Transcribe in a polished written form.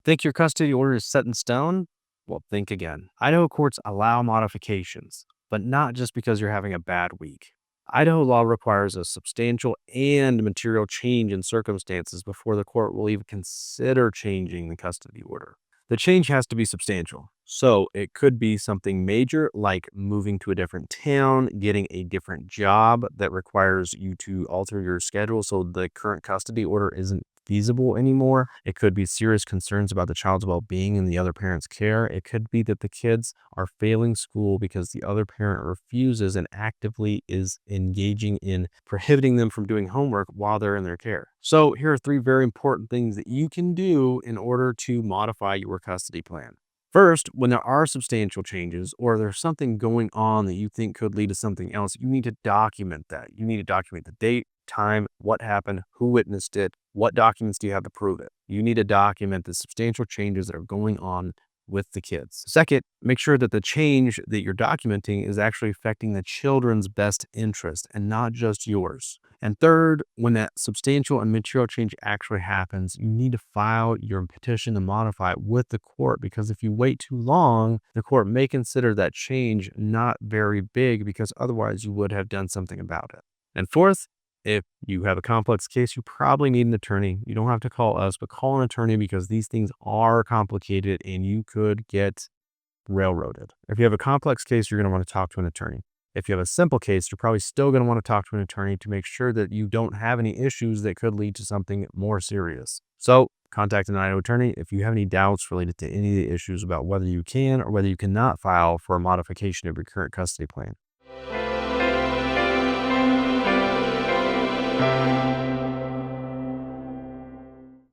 Think your custody order is set in stone? Well, think again. Idaho courts allow modifications, but not just because you're having a bad week. Idaho law requires a substantial and material change in circumstances before the court will even consider changing the custody order. The change has to be substantial. So it could be something major like moving to a different town, getting a different job that requires you to alter your schedule so the current custody order isn't feasible anymore. It could be serious concerns about the child's well-being and the other parent's care. It could be that the kids are failing school because the other parent refuses and actively is engaging in prohibiting them from doing homework while they're in their care. So here are three very important things that you can do in order to modify your custody plan. First, when there are substantial changes or there's something going on that you think could lead to something else, you need to document that. You need to document the date, time, what happened, who witnessed it, what documents do you have to prove it. You need to document the substantial changes that are going on with the kids. Second, make sure that the change that you're documenting is actually affecting the children's best interest and not just yours. And third, when that substantial and material change actually happens, you need to file your petition to modify it with the court, because if you wait too long, the court may consider that change not very big because otherwise you would have done something about it. And fourth, if you have a complex case, you probably need an attorney. You don't have to call us, but call an attorney because these things are complicated and you could get railroaded. If you have a complex case, you're going to want to talk to an attorney. If you have a simple case, you're probably still going to want to talk to an attorney to make sure that you don't have any issues that could lead to something more serious. So contact an Idaho attorney if you have any doubts related to any of the issues about whether you can or whether you cannot file for a modification of your current custody plan.